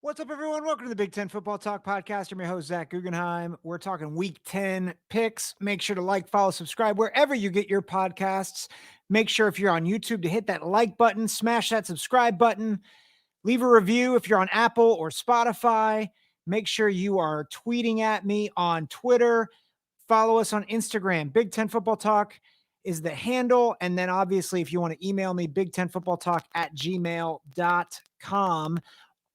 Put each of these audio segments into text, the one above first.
What's up, everyone? Welcome to the Big Ten Football Talk Podcast. I'm your host, Zach Guggenheim. We're talking Week 10 picks. Make sure to like, follow, subscribe wherever you get your podcasts. Make sure if you're on YouTube to hit that like button, smash that subscribe button, leave a review if you're on Apple or Spotify. Make sure you are tweeting at me on Twitter. Follow us on Instagram. Big Ten Football Talk is the handle. And then obviously, if you want to email me, big10footballtalk@gmail.com.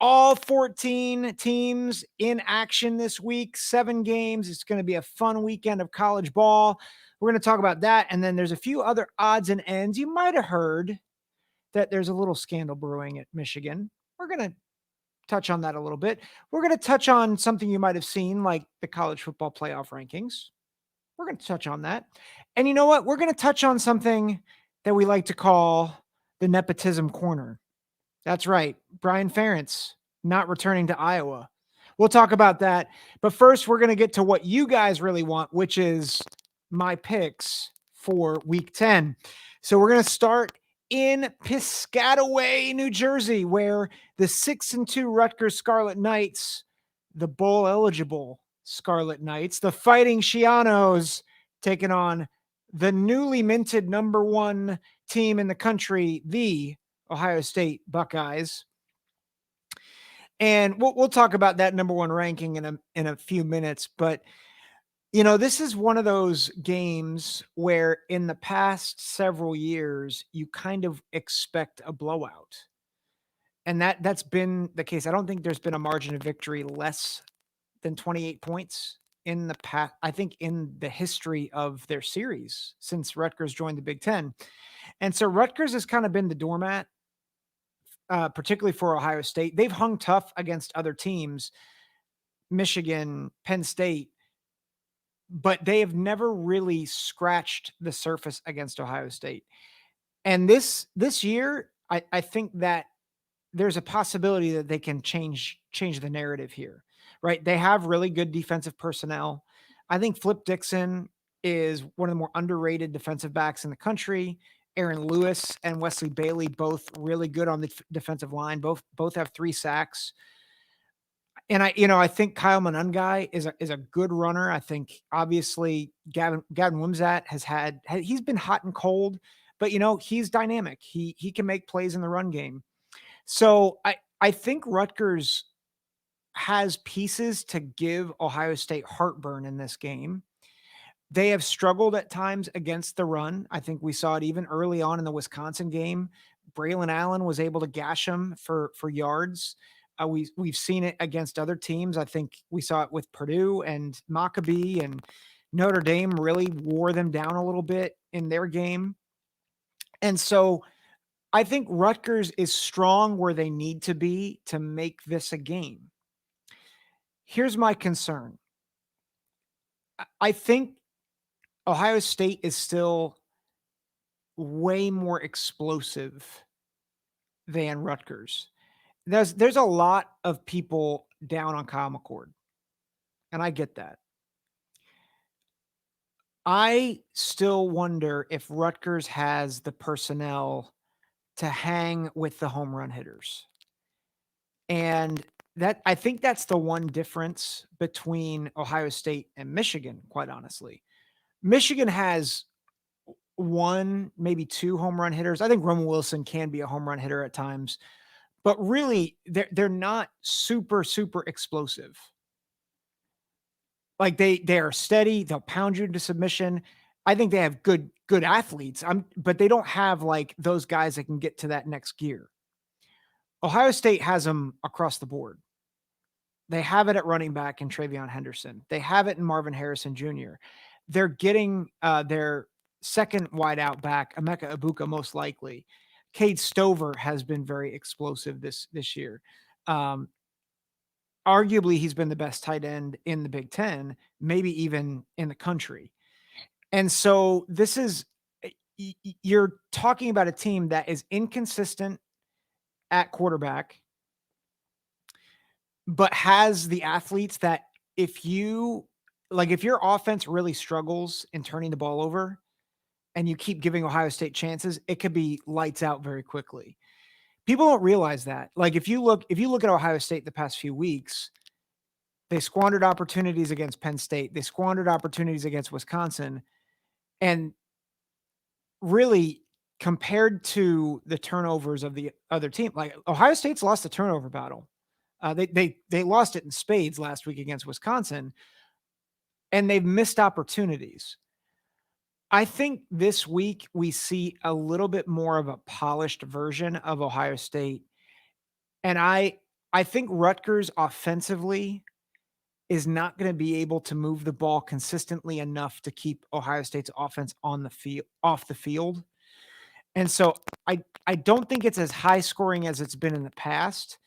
All 14 teams in action this week, 7 games. It's going to be a fun weekend of college ball. We're going to talk about that. And then there's a few other odds and ends. You might have heard that there's a little scandal brewing at Michigan. We're going to touch on that a little bit. We're going to touch on something you might have seen, like the college football playoff rankings. We're going to touch on that. And you know what? We're going to touch on something that we like to call the nepotism corner. That's right. Brian Ferentz not returning to Iowa. We'll talk about that. But first, we're going to get to what you guys really want, which is my picks for week 10. So we're going to start in Piscataway, New Jersey, where the 6-2 Rutgers Scarlet Knights, the bowl eligible Scarlet Knights, the Fighting Shianos, taking on the newly minted number 1 team in the country, the Ohio State Buckeyes. And we'll talk about that number 1 ranking in a few minutes. But, you know, this is one of those games where in the past several years, you kind of expect a blowout. And that's been the case. I don't think there's been a margin of victory less than 28 points in the past, I think, in the history of their series since Rutgers joined the Big Ten. And so Rutgers has kind of been the doormat, particularly for Ohio State. They've hung tough against other teams, Michigan, Penn State, but they have never really scratched the surface against Ohio State. And this year, I think that there's a possibility that they can change the narrative here, right? They have really good defensive personnel. I think Flip Dixon is one of the more underrated defensive backs in the country. Aaron Lewis and Wesley Bailey, both really good on the defensive line. Both have 3 sacks. And I think Kyle Monungai is a good runner. I think obviously Gavin Wimsatt he's been hot and cold, but he's dynamic. He can make plays in the run game. So I think Rutgers has pieces to give Ohio State heartburn in this game. They have struggled at times against the run. I think we saw it even early on in the Wisconsin game. Braylon Allen was able to gash them for yards. We've seen it against other teams. I think we saw it with Purdue and Maccabee, and Notre Dame really wore them down a little bit in their game. And so I think Rutgers is strong where they need to be to make this a game. Here's my concern. I think Ohio State is still way more explosive than Rutgers. There's a lot of people down on Kyle McCord, and I get that. I still wonder if Rutgers has the personnel to hang with the home run hitters. And I think that's the one difference between Ohio State and Michigan, quite honestly. Michigan has 1, maybe 2 home run hitters. I think Roman Wilson can be a home run hitter at times, but really they're not super, super explosive. Like they are steady, they'll pound you into submission. I think they have good athletes. But they don't have like those guys that can get to that next gear. Ohio State has them across the board. They have it at running back in Travion Henderson. They have it in Marvin Harrison Jr. They're getting their second wideout back, Emeka Ibuka, most likely. Cade Stover has been very explosive this year. Arguably, he's been the best tight end in the Big Ten, maybe even in the country. And so this is, you're talking about a team that is inconsistent at quarterback, but has the athletes that if your offense really struggles in turning the ball over and you keep giving Ohio State chances, it could be lights out very quickly. People don't realize that. Like if you look at Ohio State the past few weeks, they squandered opportunities against Penn State. They squandered opportunities against Wisconsin. And really, compared to the turnovers of the other team, like Ohio State's lost the turnover battle. They lost it in spades last week against Wisconsin, and they've missed opportunities. I think this week we see a little bit more of a polished version of Ohio State, and I think Rutgers offensively is not going to be able to move the ball consistently enough to keep Ohio State's offense on the field off the field. And so I don't think it's as high scoring as it's been in the past.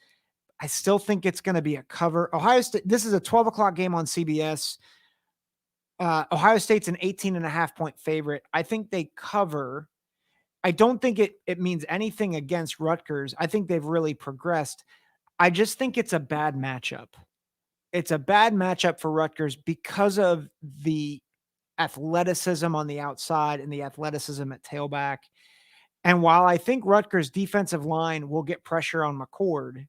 I still think it's going to be a cover. Ohio State, this is a 12 o'clock game on CBS. Ohio State's an 18.5 point favorite. I think they cover. I don't think it means anything against Rutgers. I think they've really progressed. I just think it's a bad matchup. It's a bad matchup for Rutgers because of the athleticism on the outside and the athleticism at tailback. And while I think Rutgers' defensive line will get pressure on McCord,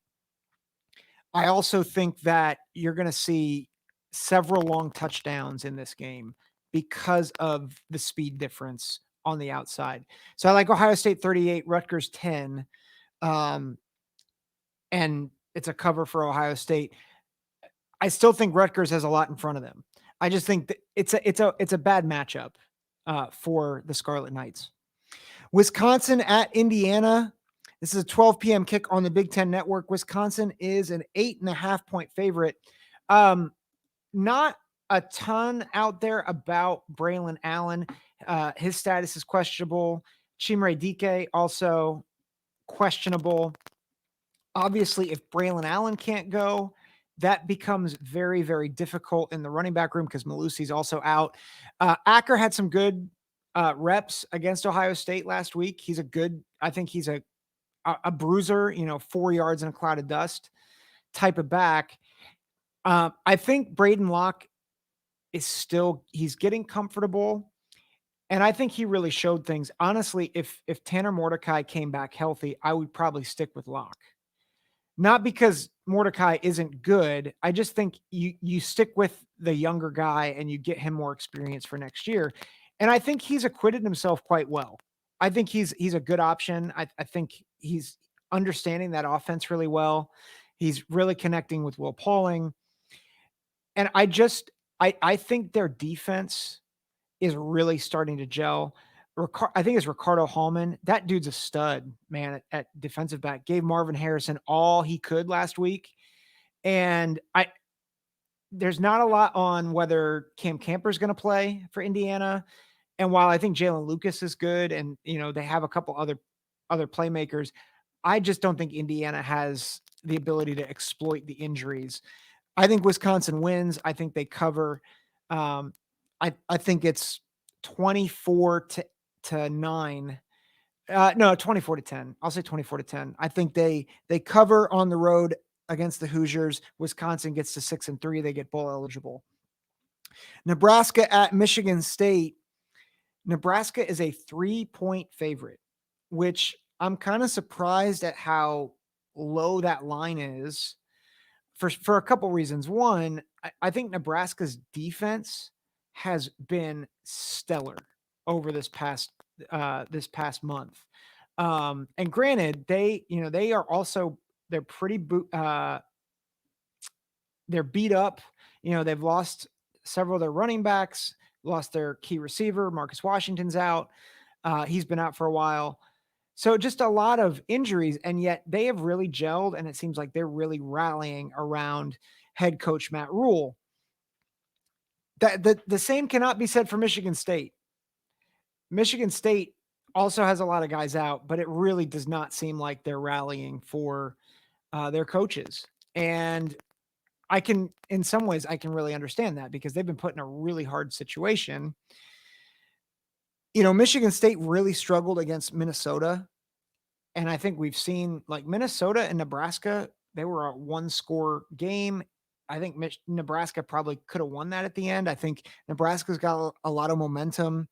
I also think that you're going to see several long touchdowns in this game because of the speed difference on the outside. So I like Ohio State 38, Rutgers 10. Um, and it's a cover for Ohio State. I still think Rutgers has a lot in front of them. I just think that it's a bad matchup for the Scarlet Knights. Wisconsin at Indiana. This is a 12 p.m. kick on the Big Ten Network. Wisconsin is an 8.5 point favorite. Not a ton out there about Braylon Allen. His status is questionable. Chimere Dike also questionable. Obviously, if Braylon Allen can't go, that becomes very, very difficult in the running back room because Malusi's also out. Acker had some good reps against Ohio State last week. I think he's a bruiser, 4 yards in a cloud of dust type of back. I think Braden Locke he's getting comfortable. And I think he really showed things. Honestly, if Tanner Mordecai came back healthy, I would probably stick with Locke. Not because Mordecai isn't good. I just think you stick with the younger guy and you get him more experience for next year. And I think he's acquitted himself quite well. I think he's a good option. I think he's understanding that offense really well. He's really connecting with Will Pauling. And I think their defense is really starting to gel. I think it's Ricardo Hallman. That dude's a stud, man, at defensive back. Gave Marvin Harrison all he could last week. And there's not a lot on whether Cam Camper's going to play for Indiana. And while I think Jalen Lucas is good and, they have a couple other playmakers, I just don't think Indiana has the ability to exploit the injuries. I think Wisconsin wins. I think they cover. I think it's 24-9. No, 24-10. I'll say 24-10. I think they cover on the road against the Hoosiers. Wisconsin gets to 6-3. They get bowl eligible. Nebraska at Michigan State. Nebraska is a 3-point favorite, which I'm kind of surprised at how low that line is for a couple reasons. One, I think Nebraska's defense has been stellar over this past month. And granted, they are also they're pretty they're beat up. They've lost several of their running backs, lost their key receiver. Marcus Washington's out. He's been out for a while. So just a lot of injuries, and yet they have really gelled, and it seems like they're really rallying around head coach Matt Rule. The same cannot be said for Michigan State. Michigan State also has a lot of guys out, but it really does not seem like they're rallying for their coaches. And in some ways, I can really understand that because they've been put in a really hard situation. Michigan State really struggled against Minnesota. And I think we've seen like Minnesota and Nebraska, they were a 1-score game. I think Nebraska probably could have won that at the end. I think Nebraska's got a lot of momentum.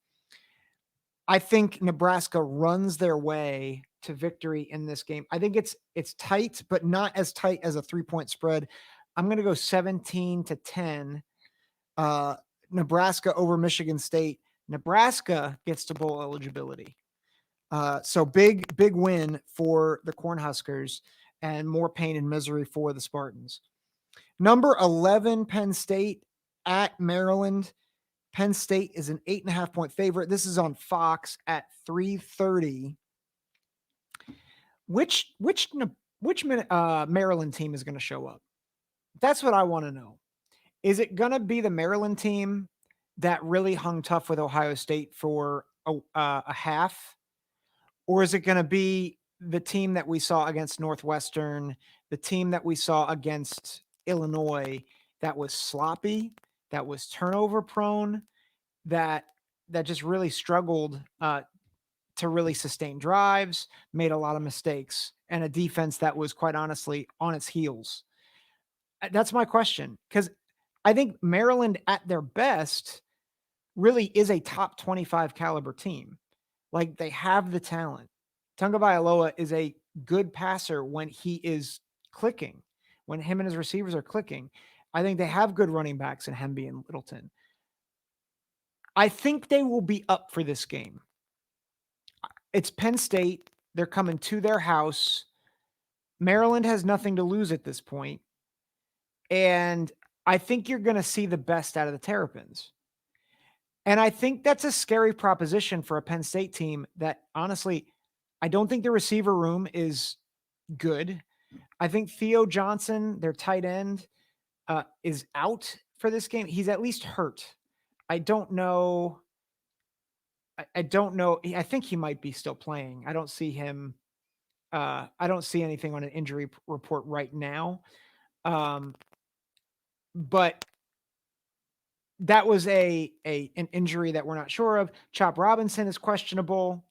I think Nebraska runs their way to victory in this game. I think it's tight, but not as tight as a 3-point spread. I'm going to go 17-10. Uh, Nebraska over Michigan State. Nebraska gets to bowl eligibility. So big win for the Cornhuskers and more pain and misery for the Spartans. Number 11, Penn State at Maryland. Penn State is an 8.5-point favorite. This is on Fox at 3:30. Which Maryland team is going to show up? That's what I want to know. Is it going to be the Maryland team that really hung tough with Ohio State for a half? Or is it going to be the team that we saw against Northwestern, the team that we saw against Illinois that was sloppy, that was turnover prone, that just really struggled to really sustain drives, made a lot of mistakes, and a defense that was quite honestly on its heels? That's my question, because I think Maryland at their best really is a top 25 caliber team. Like, they have the talent. Tagovailoa is a good passer when he is clicking, when him and his receivers are clicking. I think they have good running backs in Hemby and Littleton. I think they will be up for this game. It's Penn State. They're coming to their house. Maryland has nothing to lose at this point. And I think you're going to see the best out of the Terrapins. And I think that's a scary proposition for a Penn State team that, honestly, I don't think the receiver room is good. I think Theo Johnson, their tight end, is out for this game. He's at least hurt. I don't know. I don't know. I think he might be still playing. I don't see him. I don't see anything on an injury report right now. But that was an injury that we're not sure of. Chop Robinson is questionable.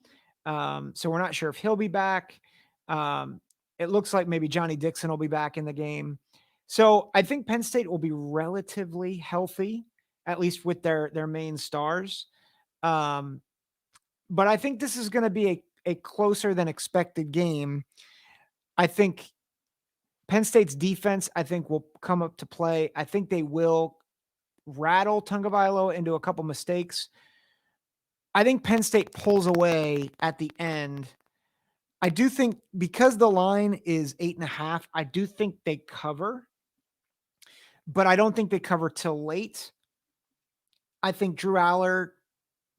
So we're not sure if he'll be back. It looks like maybe Johnny Dixon will be back in the game. So I think Penn State will be relatively healthy, at least with their main stars. But I think this is going to be a closer than expected game. I think Penn State's defense, I think, will come up to play. I think they will rattle Tagovailoa into a couple mistakes. I think Penn State pulls away at the end. I do think, because the line is 8.5, I do think they cover, but I don't think they cover till late. I think Drew Aller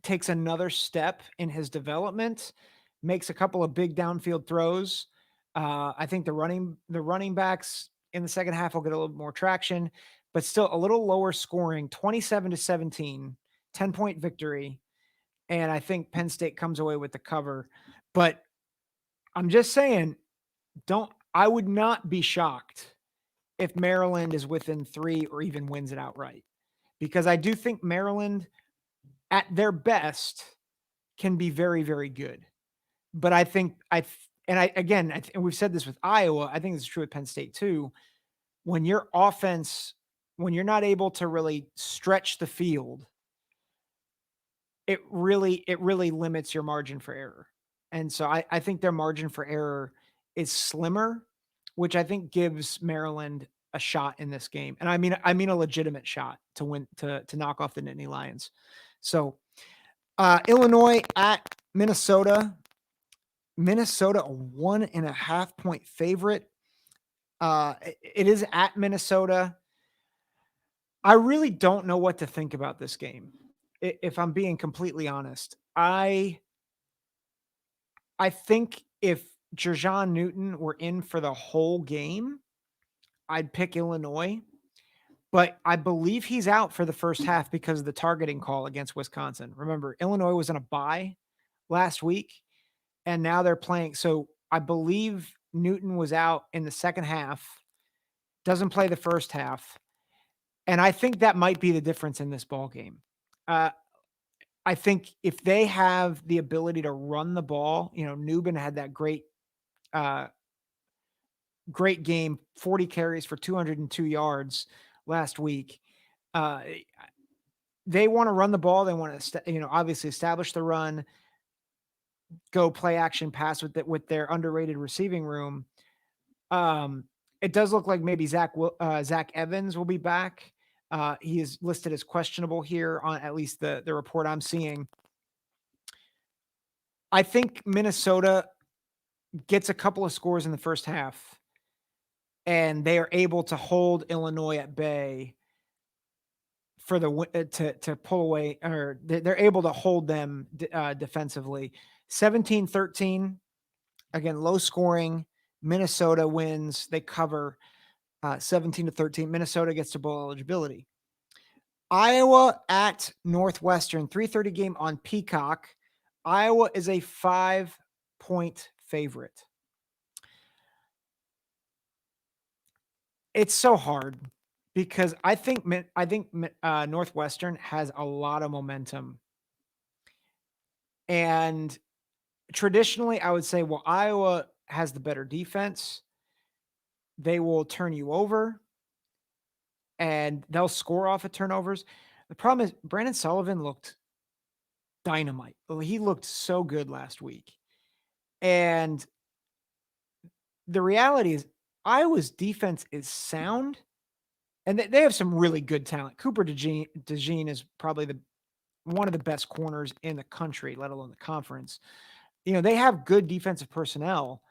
takes another step in his development, makes a couple of big downfield throws. I think the running backs in the second half will get a little more traction, but still a little lower scoring, 27-17, 10-point victory. And I think Penn State comes away with the cover. But I'm just saying, I would not be shocked if Maryland is within 3 or even wins it outright, because I do think Maryland at their best can be very, very good. But I think and we've said this with Iowa, I think it's true with Penn State too. When your offense, when you're not able to really stretch the field, it really limits your margin for error. And so I think their margin for error is slimmer, which I think gives Maryland a shot in this game. And I mean a legitimate shot to win, to knock off the Nittany Lions. So Illinois at Minnesota. Minnesota, a 1.5-point favorite. It is at Minnesota. I really don't know what to think about this game, if I'm being completely honest. I think if Jer'Jon Newton were in for the whole game, I'd pick Illinois. But I believe he's out for the first half because of the targeting call against Wisconsin. Remember, Illinois was in a bye last week, and now they're playing. So I believe Newton was out in the second half, doesn't play the first half. And I think that might be the difference in this ball game. I think if they have the ability to run the ball, Newbin had that great game, 40 carries for 202 yards last week. They want to run the ball. They want to, obviously establish the run. go play action pass with their underrated receiving room. Um, it does look like maybe Zach Evans will be back. He is listed as questionable here on at least the report I'm seeing. I think Minnesota gets a couple of scores in the first half, and they are able to hold Illinois at bay for to pull away, or they're able to hold them defensively. 17-13, again, low scoring. Minnesota wins. They cover 17-13. Minnesota gets to bowl eligibility. Iowa at Northwestern, 3:30 game on Peacock. Iowa is a 5-point favorite. It's so hard because I think Northwestern has a lot of momentum, and traditionally I would say, well, Iowa has the better defense. They will turn you over and they'll score off of turnovers. The problem is Brandon Sullivan looked dynamite. He looked so good last week. And the reality is Iowa's defense is sound, and they have some really good talent. Cooper DeJean is probably one of the best corners in the country, let alone the conference. They have good defensive personnel,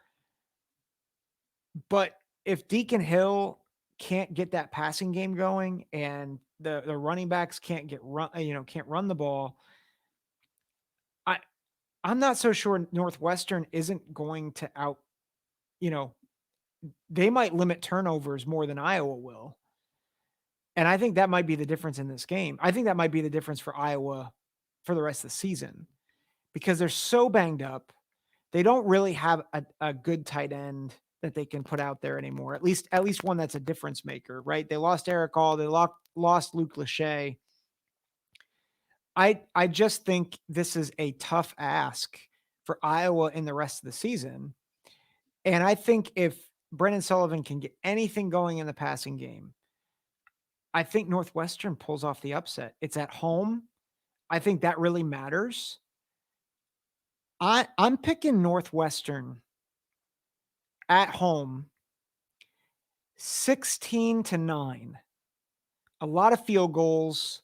but if Deacon Hill can't get that passing game going and the running backs can't can't run the ball, I'm not so sure Northwestern isn't going to you know, they might limit turnovers more than Iowa will. And I think that might be the difference in this game. I think that might be the difference for Iowa for the rest of the season because they're so banged up. They don't really have a good tight end that they can put out there anymore. At least one that's a difference maker, right? They lost Eric All, they lost Luke Lachey. I just think this is a tough ask for Iowa in the rest of the season. And I think if Brendan Sullivan can get anything going in the passing game, I think Northwestern pulls off the upset. It's at home. I think that really matters. I'm picking Northwestern at home 16-9. A lot of field goals.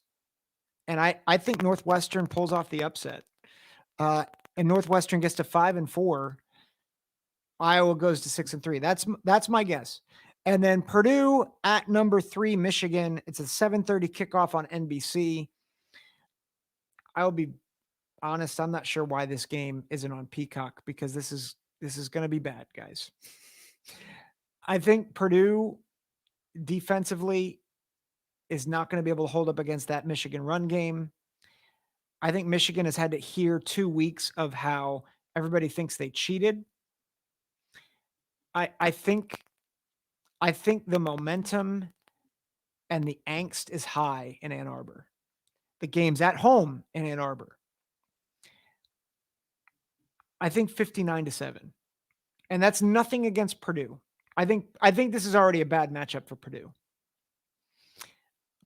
And I think Northwestern pulls off the upset. And Northwestern gets to 5-4. Iowa goes to 6-3. That's my guess. And then Purdue at number 3, Michigan. It's a 7:30 kickoff on NBC. I'll be honest, I'm not sure why this game isn't on Peacock because this is going to be bad, guys. I think Purdue defensively is not going to be able to hold up against that Michigan run game. I think Michigan has had to hear 2 weeks of how everybody thinks they cheated. I think the momentum and the angst is high in Ann Arbor. The game's at home in Ann Arbor. I think 59-7. And that's nothing against Purdue. I think this is already a bad matchup for Purdue.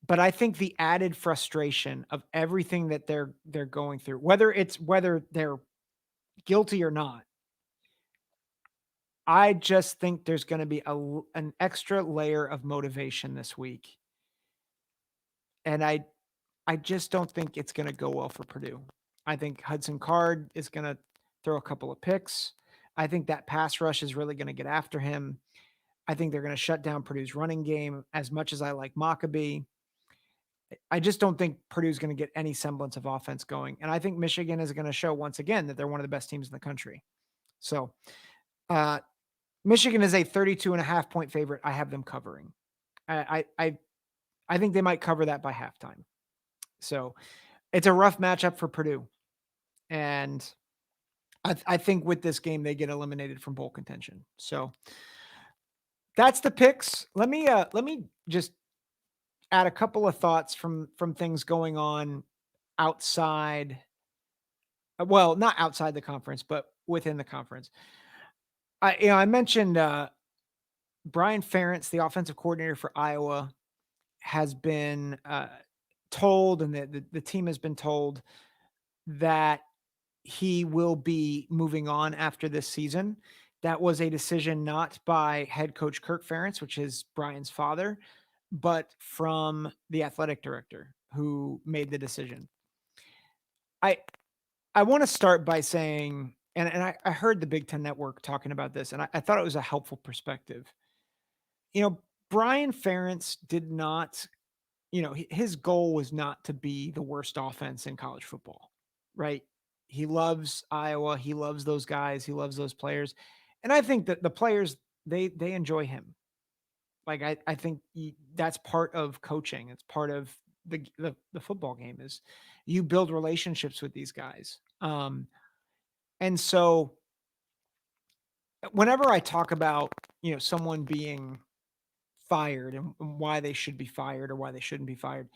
But I think the added frustration of everything that they're going through, whether they're guilty or not, I just think there's going to be an extra layer of motivation this week. And I just don't think it's going to go well for Purdue. I think Hudson Card is going to throw a couple of picks. I think that pass rush is really going to get after him. I think they're going to shut down Purdue's running game as much as I like Maccabee. I just don't think Purdue's going to get any semblance of offense going. And I think Michigan is going to show once again that they're one of the best teams in the country. So Michigan is a 32.5-point favorite. I have them covering. I think they might cover that by halftime. So it's a rough matchup for Purdue. And I think with this game, they get eliminated from bowl contention. So that's the picks. Let me just add a couple of thoughts from things going on outside. Well, not outside the conference, but within the conference. I mentioned Brian Ferentz, the offensive coordinator for Iowa, has been told, and the team has been told that he will be moving on after this season. That was a decision not by head coach Kirk Ferentz, which is Brian's father, but from the athletic director who made the decision. I I want to start by saying, and I heard the Big Ten Network talking about this, and I thought it was a helpful perspective. You know, Brian Ferentz did not, his goal was not to be the worst offense in college football, right? He loves Iowa. He loves those guys. He loves those players. And I think that the players, they enjoy him. Like I think that's part of coaching. It's part of the football game is you build relationships with these guys. And so whenever I talk about, someone being fired and why they should be fired or why they shouldn't be fired,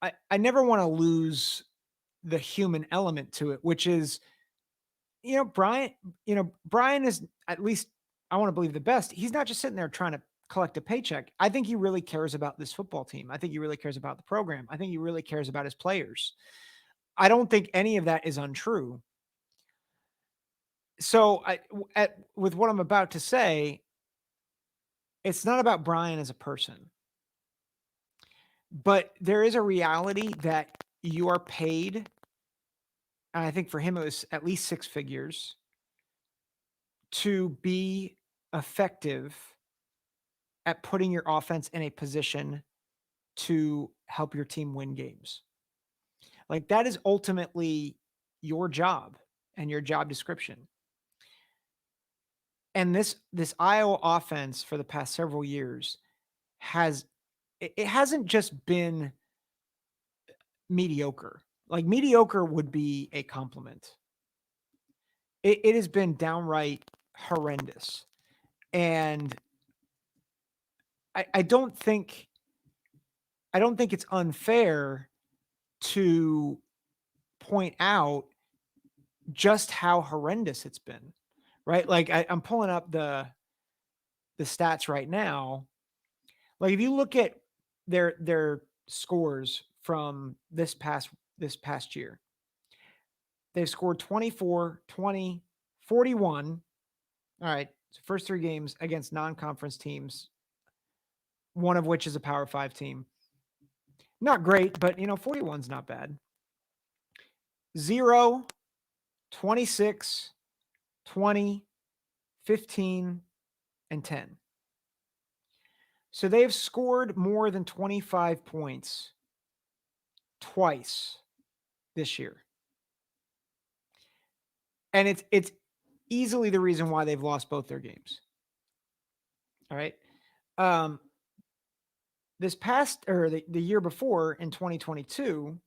I never want to lose the human element to it, which is, Brian, Brian is, at least I want to believe, the best. He's not just sitting there trying to collect a paycheck. I think he really cares about this football team. I think he really cares about the program. I think he really cares about his players. I don't think any of that is untrue. So with what I'm about to say, it's not about Brian as a person, but there is a reality that you are paid. And I think for him, it was at least six figures to be effective at putting your offense in a position to help your team win games. Like that is ultimately your job and your job description. And this Iowa offense for the past several years has it hasn't just been mediocre. Like mediocre would be a compliment. It has been downright horrendous. And I don't think it's unfair to point out just how horrendous it's been, right? Like I'm pulling up the stats right now. Like if you look at their scores from this past year, they've scored 24, 20, 41. All right, so first three games against non-conference teams, one of which is a Power 5 team. Not great, but 41's not bad. 0, 26, 20, 15, and 10. So they've scored more than 25 points twice this year. And it's easily the reason why they've lost both their games. All right. Um, this past or the year before in 2022,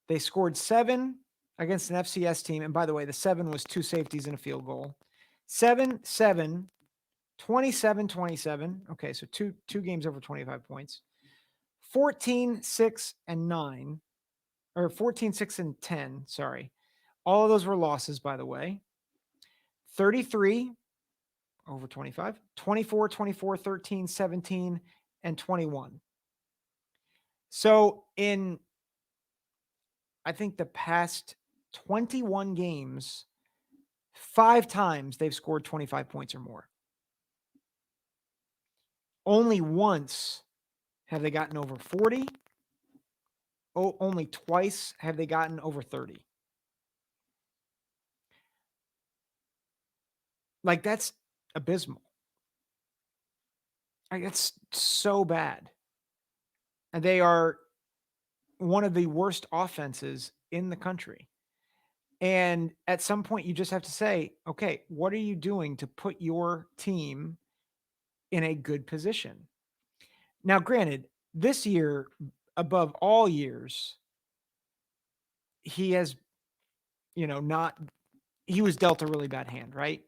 they scored 7 against an FCS team. And by the way, the 7 was 2 safeties and a field goal. 7, 7, 27, 27. Okay, so two games over 25 points. 14, 6, and 9. Or 14, 6, and 10. Sorry. All of those were losses, by the way. 33 over 25, 24, 24, 13, 17, and 21. So in, I think, the past 21 games, 5 times they've scored 25 points or more. Only once have they gotten over 40. Only twice have they gotten over 30. Like that's abysmal. Like that's so bad. And they are one of the worst offenses in the country. And at some point, you just have to say, okay, what are you doing to put your team in a good position? Now, granted, this year, above all years, he has, not, he was dealt a really bad hand, right?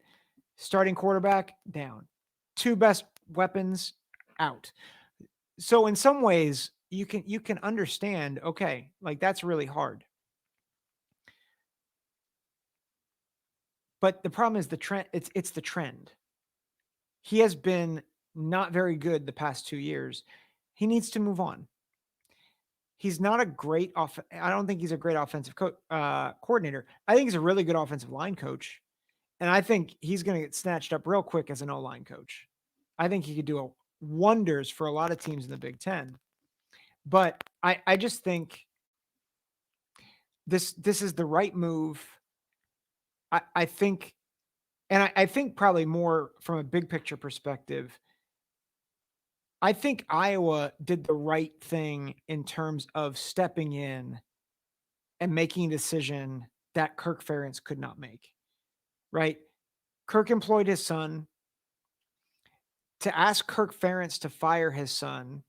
Starting quarterback down, 2 best weapons out. So in some ways, you can understand, okay, like that's really hard. But the problem is the trend, it's the trend. He has been not very good the past 2 years. He needs to move on. he's not a great I don't think he's a great offensive coordinator. I think he's a really good offensive line coach, and I think he's going to get snatched up real quick as an O-line coach. I think he could do wonders for a lot of teams in the Big Ten. But I just think this is the right move. I think, and I think probably more from a big picture perspective, I think Iowa did the right thing in terms of stepping in and making a decision that Kirk Ferentz could not make, right? Kirk employed his son. To ask Kirk Ferentz to fire his son,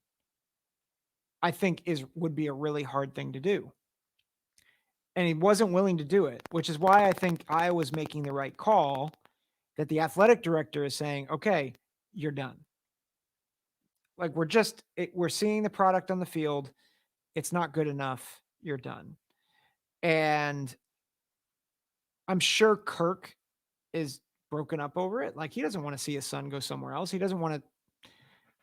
I think would be a really hard thing to do. And he wasn't willing to do it, which is why I think Iowa's making the right call, that the athletic director is saying, okay, you're done. Like we're seeing the product on the field. It's not good enough. You're done. And I'm sure Kirk is broken up over it. Like he doesn't want to see his son go somewhere else. He doesn't want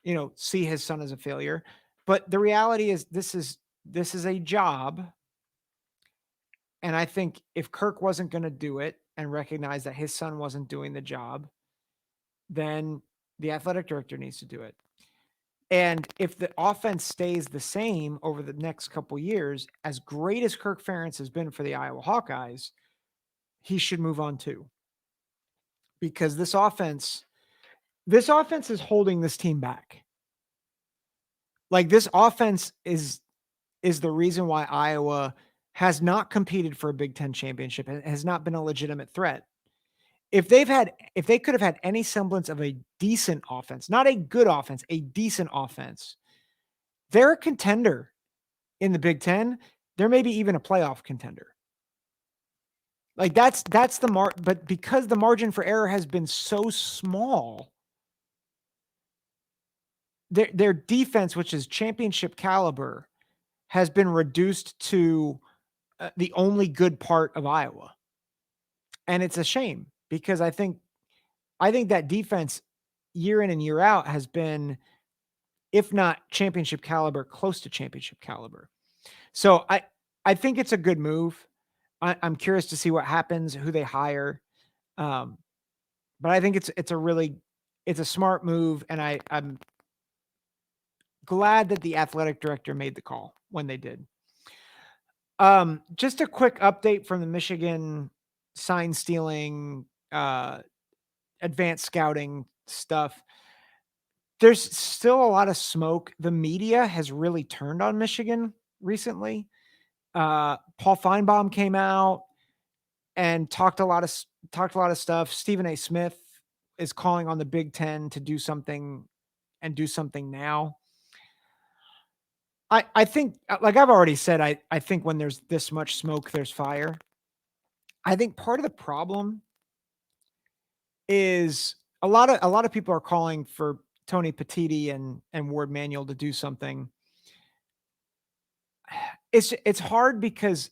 to, see his son as a failure. But the reality is this is a job. And I think if Kirk wasn't going to do it and recognize that his son wasn't doing the job, then the athletic director needs to do it. And if the offense stays the same over the next couple years, as great as Kirk Ferentz has been for the Iowa Hawkeyes, he should move on too. Because this offense is holding this team back. Like this offense is the reason why Iowa has not competed for a Big Ten championship and has not been a legitimate threat. If they could have had any semblance of a decent offense, not a good offense, a decent offense, they're a contender in the Big Ten. They're maybe even a playoff contender. Like that's the but because the margin for error has been so small, their defense, which is championship caliber, has been reduced to the only good part of Iowa. And it's a shame because I think that defense year in and year out has been, if not championship caliber, close to championship caliber. So I think it's a good move. I'm curious to see what happens, who they hire. But I think it's a smart move. And I'm glad that the athletic director made the call when they did. Just a quick update from the Michigan sign stealing, advanced scouting stuff. There's still a lot of smoke. The media has really turned on Michigan recently. Paul Feinbaum came out and talked a lot of stuff. Stephen A. Smith is calling on the Big Ten to do something now. I think, like I've already said, I think when there's this much smoke, there's fire. I think part of the problem is a lot of people are calling for Tony Petitti and Ward Manuel to do something. It's hard because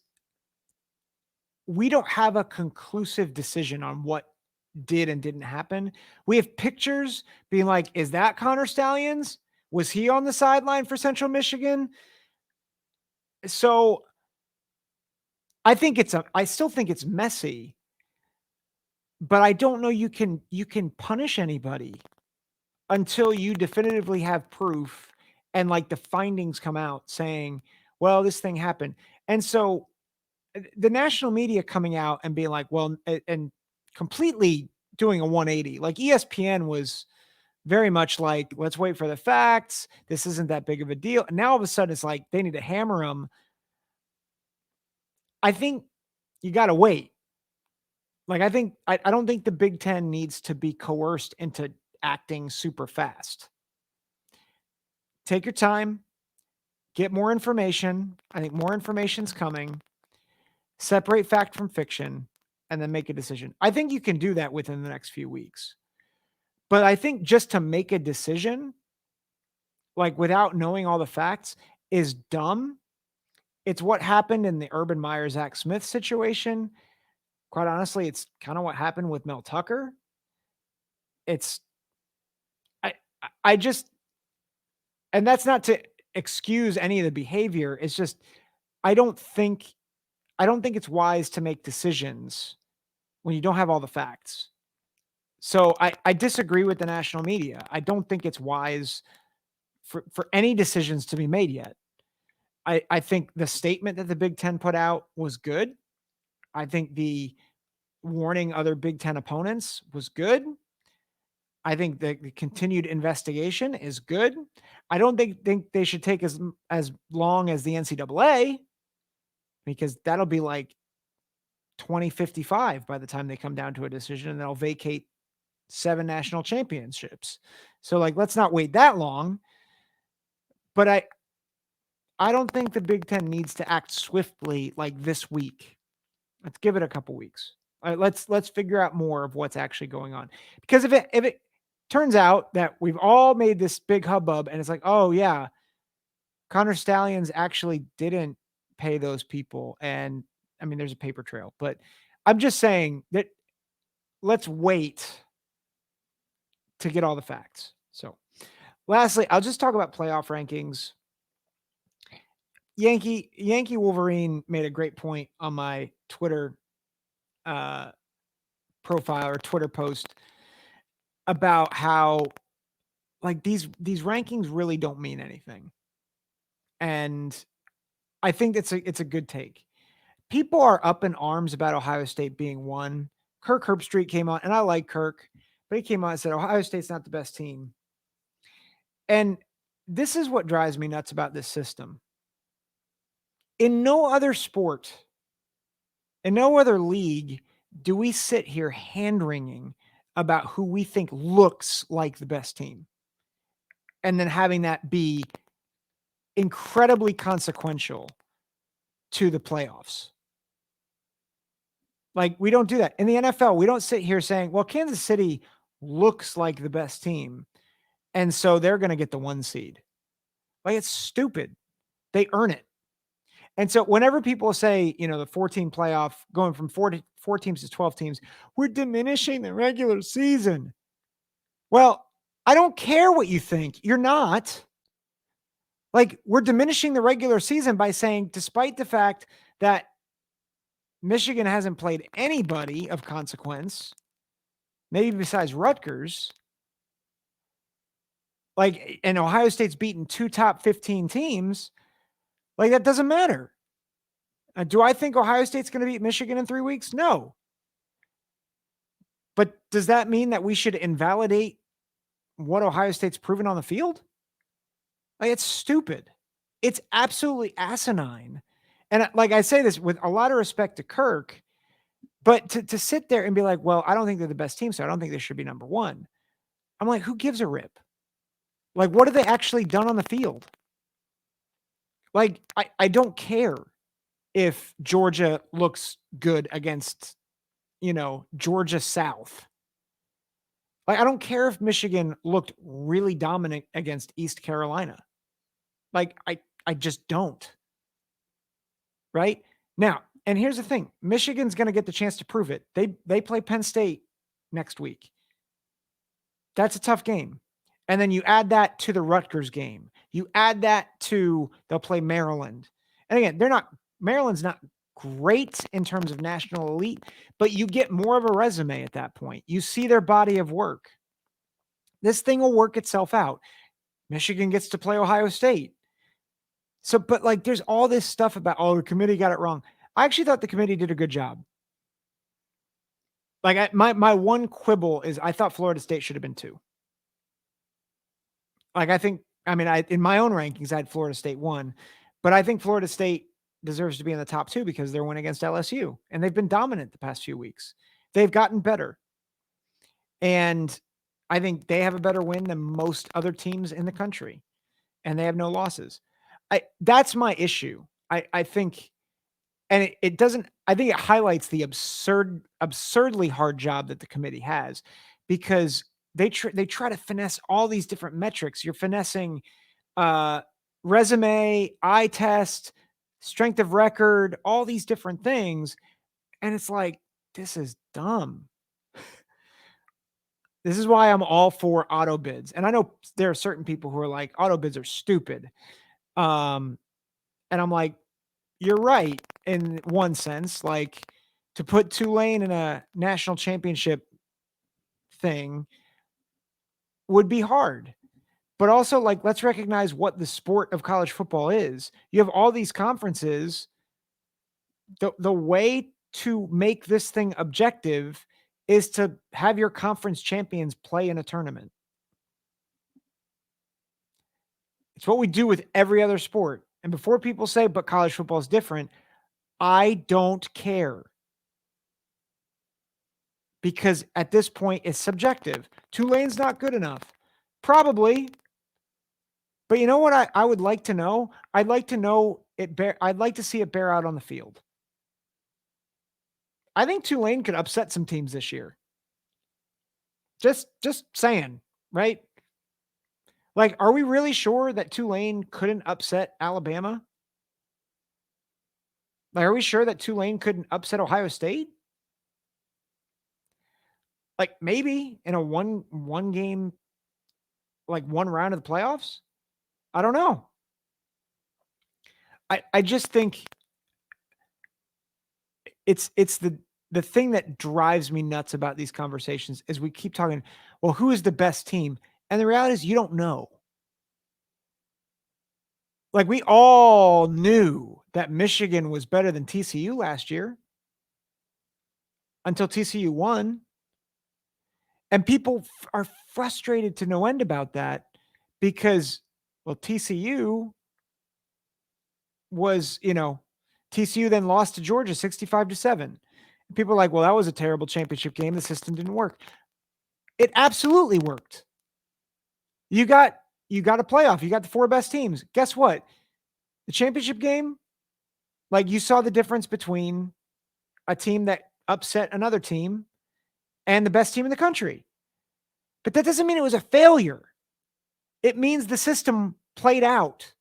we don't have a conclusive decision on what did and didn't happen. We have pictures being like, is that Connor Stallions? Was he on the sideline for Central Michigan? So I still think it's messy, but I don't know you can punish anybody until you definitively have proof and like the findings come out saying, well, this thing happened. And so the national media coming out and being like, well, and completely doing a 180, like ESPN was very much like, let's wait for the facts. This isn't that big of a deal. And now all of a sudden it's like, they need to hammer them. I think you got to wait. Like, I don't think the Big Ten needs to be coerced into acting super fast. Take your time, get more information. I think more information's coming. Separate fact from fiction, and then make a decision. I think you can do that within the next few weeks. But I think just to make a decision, like without knowing all the facts, is dumb. It's what happened in the Urban Meyer, Zach Smith situation. Quite honestly, it's kind of what happened with Mel Tucker. I just, and that's not to excuse any of the behavior. It's just I don't think I don't think it's wise to make decisions when you don't have all the facts. So I disagree with the national media. I don't think it's wise for any decisions to be made yet. I think the statement that the Big Ten put out was good. I think the warning other Big Ten opponents was good. I think the continued investigation is good. I don't think they should take as long as the NCAA because that'll be like 2055 by the time they come down to a decision, and they'll vacate 7 national championships. So, like, let's not wait that long. But I don't think the Big Ten needs to act swiftly like this week. Let's give it a couple weeks. All right, let's figure out more of what's actually going on. Because if it turns out that we've all made this big hubbub and it's like, oh yeah, Connor Stallions actually didn't pay those people. And I mean, there's a paper trail, but I'm just saying that let's wait to get all the facts. So lastly, I'll just talk about playoff rankings. Yankee Wolverine made a great point on my Twitter uh, profile or Twitter post about how like these rankings really don't mean anything. And I think it's a good take. People are up in arms about Ohio State being one. Kirk Herbstreit came on, and I like Kirk, but he came on and said Ohio State's not the best team. And this is what drives me nuts about this system. In no other sport, in no other league, do we sit here hand-wringing about who we think looks like the best team, and then having that be incredibly consequential to the playoffs. Like, we don't do that. In the NFL, we don't sit here saying, well, Kansas City looks like the best team, and so they're going to get the 1 seed. Like, it's stupid. They earn it. And so whenever people say, the 14 playoff, going from 4 teams to 12 teams, we're diminishing the regular season. Well, I don't care what you think. You're not. Like, we're diminishing the regular season by saying, despite the fact that Michigan hasn't played anybody of consequence, maybe besides Rutgers, like, and Ohio State's beaten 2 top 15 teams, like, that doesn't matter. Do I think Ohio State's going to beat Michigan in 3 weeks? No. But does that mean that we should invalidate what Ohio State's proven on the field? Like, it's stupid. It's absolutely asinine. And like I say this with a lot of respect to Kirk, but to sit there and be like, well, I don't think they're the best team, so I don't think they should be number 1. I'm like, who gives a rip? Like, what have they actually done on the field? Like, I don't care if Georgia looks good against, Georgia South. Like, I don't care if Michigan looked really dominant against East Carolina. Like, I just don't. Right? Now, and here's the thing. Michigan's going to get the chance to prove it. They play Penn State next week. That's a tough game. And then you add that to the Rutgers game. You add that to they'll play Maryland. And again, Maryland's not great in terms of national elite, but you get more of a resume at that point. You see their body of work. This thing will work itself out. Michigan gets to play Ohio State. So, but like, there's all this stuff about, the committee got it wrong. I actually thought the committee did a good job. Like, my one quibble is I thought Florida State should have been 2. Like, in my own rankings, I had Florida State 1, but I think Florida State deserves to be in the top 2 because they're winning against LSU, and they've been dominant the past few weeks. They've gotten better. And I think they have a better win than most other teams in the country, and they have no losses. That's my issue. I think, and it doesn't, I think it highlights the absurdly hard job that the committee has, because they try to finesse all these different metrics. You're finessing resume, eye test, strength of record, all these different things. And it's like, this is dumb. This is why I'm all for auto bids. And I know there are certain people who are like, auto bids are stupid. Um, and I'm like, you're right in one sense, like to put Tulane in a national championship thing would be hard. But also, like, let's recognize what the sport of college football is. You have all these conferences. The way to make this thing objective is to have your conference champions play in a tournament. It's what we do with every other sport. And before people say, but college football is different, I don't care. Because at this point, it's subjective. Tulane's not good enough. Probably. But you know what I would like to know? I'd like to know I'd like to see it bear out on the field. I think Tulane could upset some teams this year. Just saying, right? Like, are we really sure that Tulane couldn't upset Alabama? Like, are we sure that Tulane couldn't upset Ohio State? Like, maybe in a one game, like one round of the playoffs? I don't know. I just think it's the thing that drives me nuts about these conversations is we keep talking, well, who is the best team? And the reality is you don't know. Like, we all knew that Michigan was better than TCU last year until TCU won. And people are frustrated to no end about that because, well, TCU was, TCU then lost to Georgia 65-7. People are like, well, that was a terrible championship game. The system didn't work. It absolutely worked. You got a playoff. You got the four best teams. Guess what? The championship game, like, you saw the difference between a team that upset another team and the best team in the country. But that doesn't mean it was a failure. It means the system played out.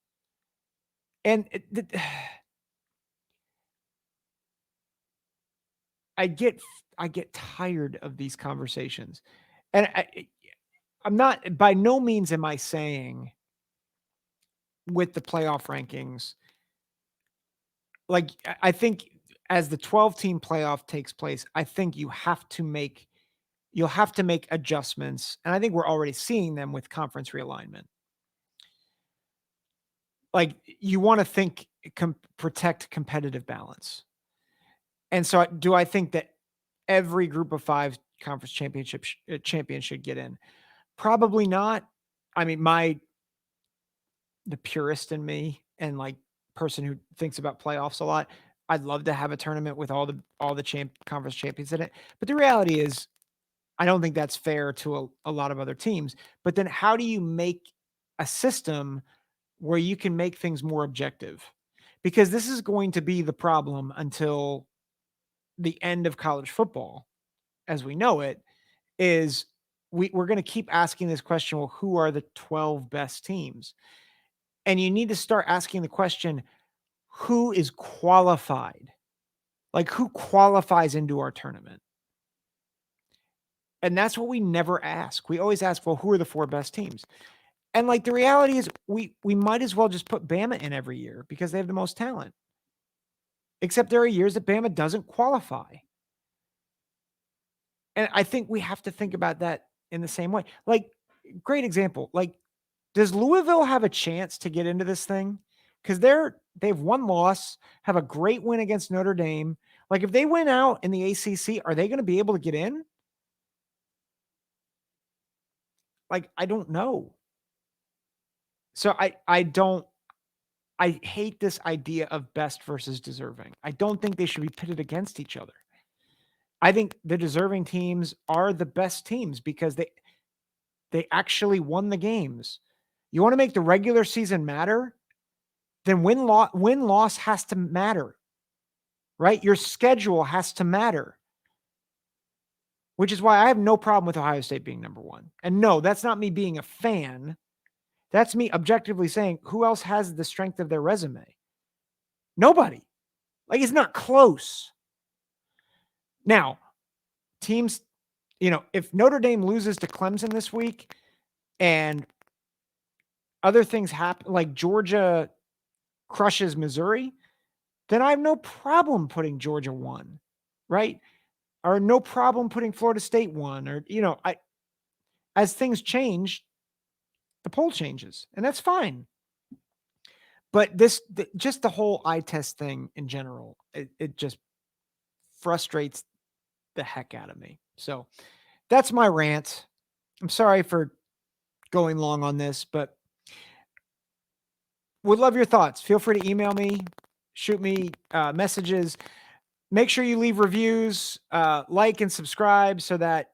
And I get tired of these conversations. And I'm not, by no means am I saying with the playoff rankings, like, I think as the 12-team playoff takes place, I think you'll have to make adjustments. And I think we're already seeing them with conference realignment. Like, you want to think, protect competitive balance. And so do I think that every group of 5 conference champion should get in? Probably not. I mean, the purist in me and, like, person who thinks about playoffs a lot, I'd love to have a tournament with all the conference champions in it. But the reality is, I don't think that's fair to a lot of other teams. But then how do you make a system where you can make things more objective? Because this is going to be the problem until the end of college football as we know it, is we're going to keep asking this question, well, who are the 12 best teams? And you need to start asking the question, who is qualified? Like, who qualifies into our tournament? And that's what we never ask. We always ask, well, who are the 4 best teams? And, like, the reality is we might as well just put Bama in every year because they have the most talent. Except there are years that Bama doesn't qualify. And I think we have to think about that in the same way. Like, great example. Like, does Louisville have a chance to get into this thing? Because they've one loss, have a great win against Notre Dame. Like, if they win out in the ACC, are they going to be able to get in? Like, I don't know. So I hate this idea of best versus deserving. I don't think they should be pitted against each other. I think the deserving teams are the best teams because they actually won the games. You want to make the regular season matter? Then win-loss has to matter, right? Your schedule has to matter, which is why I have no problem with Ohio State being number 1. And no, that's not me being a fan. That's me objectively saying, who else has the strength of their resume? Nobody. Like, it's not close. Now, teams, if Notre Dame loses to Clemson this week and other things happen, like Georgia crushes Missouri, then I have no problem putting Georgia 1, right? Or no problem putting Florida State 1, or, as things change, the poll changes, and that's fine. But just the whole eye test thing in general, it just frustrates the heck out of me. So that's my rant. I'm sorry for going long on this, but would love your thoughts. Feel free to email me, shoot me messages. Make sure you leave reviews, like and subscribe so that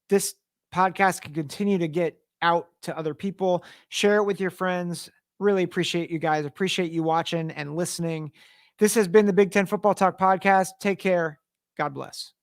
this podcast can continue to get out to other people. Share it with your friends. Really appreciate you guys. Appreciate you watching and listening. This has been the Big Ten Football Talk podcast. Take care. God bless.